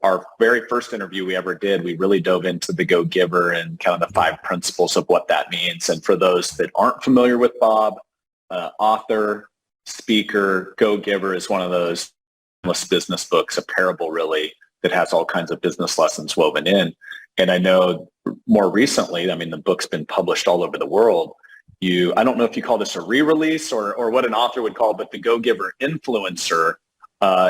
our very first interview we ever did, we really dove into the go-giver and kind of the 5 principles of what that means. And for those that aren't familiar with Bob, author, speaker, go-giver is one of those business books, a parable really, that has all kinds of business lessons woven in. And I know more recently, I mean, the book's been published all over the world. I don't know if you call this a re-release or what an author would call, but the Go-Giver Influencer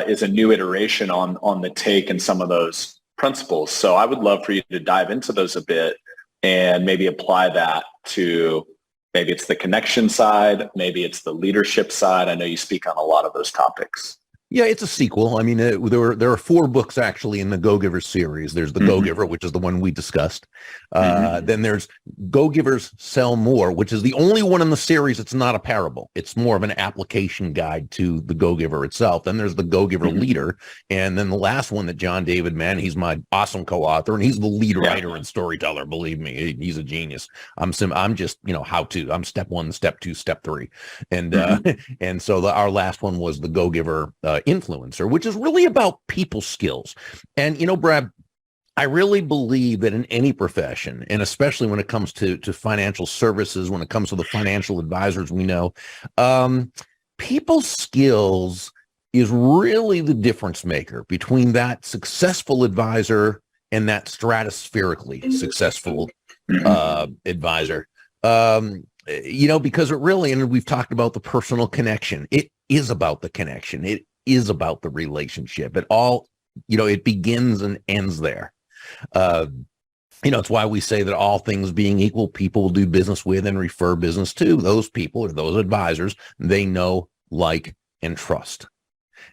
is a new iteration on the take and some of those principles. So I would love for you to dive into those a bit and maybe apply that to, maybe it's the connection side, maybe it's the leadership side. I know you speak on a lot of those topics. Yeah, it's a sequel. I mean, there are 4 books actually in the Go-Giver series. There's the Go-Giver, which is the one we discussed. Then there's Go-Givers Sell More, which is the only one in the series. It's not a parable. It's more of an application guide to the Go-Giver itself. Then there's the Go-Giver Leader. And then the last one that John David Mann, he's my awesome co-author, and he's the lead writer and storyteller. Believe me, he's a genius. I'm just, how to. I'm step 1, step 2, step 3. And and so our last one was the Go-Giver Influencer, which is really about people skills. And, Brad, I really believe that in any profession, and especially when it comes to financial services, when it comes to the financial advisors we know, people skills is really the difference maker between that successful advisor and that stratospherically successful advisor. Because it really, and we've talked about the personal connection. It is about the connection. It is about the relationship. It all, it begins and ends there. It's why we say that all things being equal, people will do business with and refer business to those people or those advisors they know, like, and trust.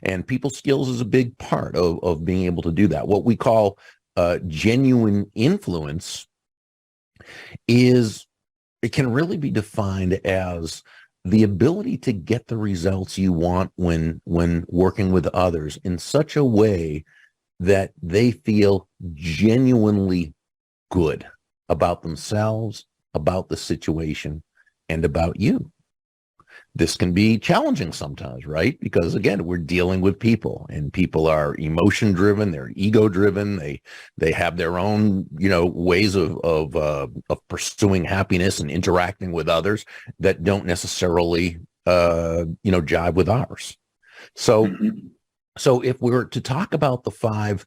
And people skills is a big part of being able to do that. What we call genuine influence it can really be defined as the ability to get the results you want when working with others in such a way that they feel genuinely good about themselves, about the situation, and about you. This can be challenging sometimes, right? Because again, we're dealing with people, and people are emotion driven, they're ego driven, they have their own, ways of pursuing happiness and interacting with others that don't necessarily jive with ours. So if we were to talk about the 5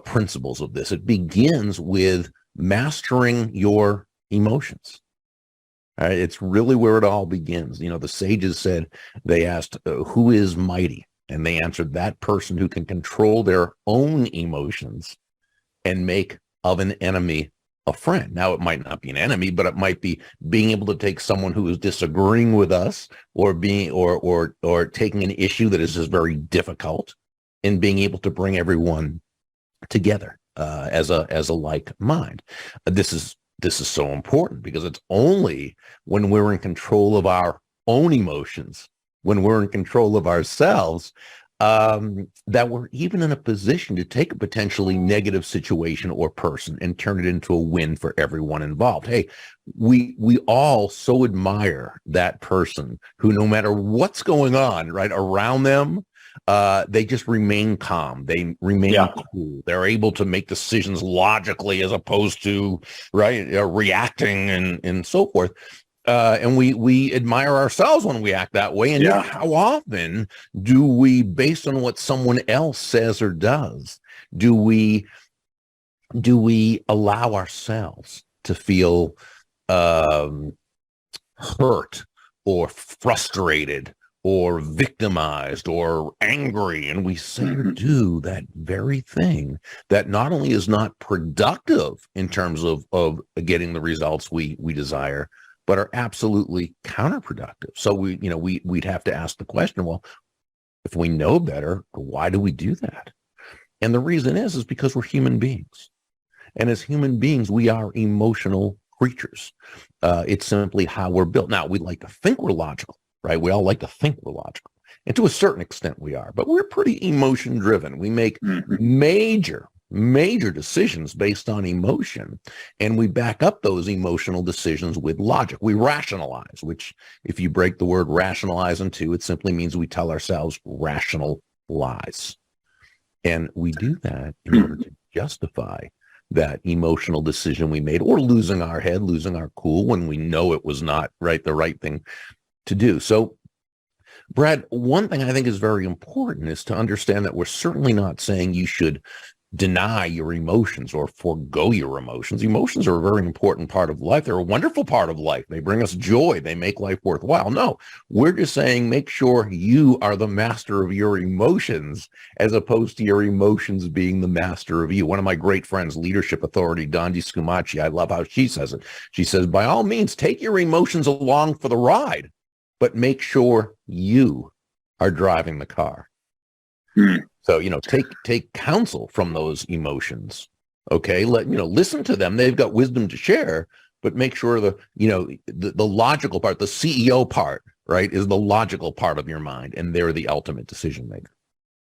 principles of this, it begins with mastering your emotions. All right, it's really where it all begins. The sages said, they asked, who is mighty? And they answered, that person who can control their own emotions and make of an enemy a friend. Now, it might not be an enemy, but it might be being able to take someone who is disagreeing with us or taking an issue that is just very difficult and being able to bring everyone together as a like mind. This is so important because it's only when we're in control of our own emotions, when we're in control of ourselves, that we're even in a position to take a potentially negative situation or person and turn it into a win for everyone involved. Hey, we all so admire that person who, no matter what's going on right around them, they just remain calm. They remain cool. They're able to make decisions logically as opposed to reacting and so forth. And we admire ourselves when we act that way. And yet how often do we, based on what someone else says or does, do we allow ourselves to feel hurt or frustrated or victimized or angry, and we say or do that very thing that not only is not productive in terms of getting the results we desire, but are absolutely counterproductive. So we'd have to ask the question, well, if we know better, why do we do that? And the reason is because we're human beings. And as human beings, we are emotional creatures. It's simply how we're built. Now, we like to think we're logical, right? We all like to think we're logical. And to a certain extent we are, but we're pretty emotion driven. We make major decisions based on emotion, and we back up those emotional decisions with logic. We rationalize, which if you break the word rationalize in two, it simply means we tell ourselves rational lies. And we do that in order to justify that emotional decision we made, or losing our head, losing our cool when we know it was not the right thing to do. So, Brad, one thing I think is very important is to understand that we're certainly not saying you should deny your emotions or forego your emotions. Emotions are a very important part of life. They're a wonderful part of life. They bring us joy. They make life worthwhile. No, we're just saying make sure you are the master of your emotions as opposed to your emotions being the master of you. One of my great friends, leadership authority, Dondi Scumaci, I love how she says it. She says, by all means, take your emotions along for the ride, but make sure you are driving the car. So, take counsel from those emotions. Okay. Listen to them. They've got wisdom to share, but make sure the logical part, the CEO part, right, is the logical part of your mind. And they're the ultimate decision maker.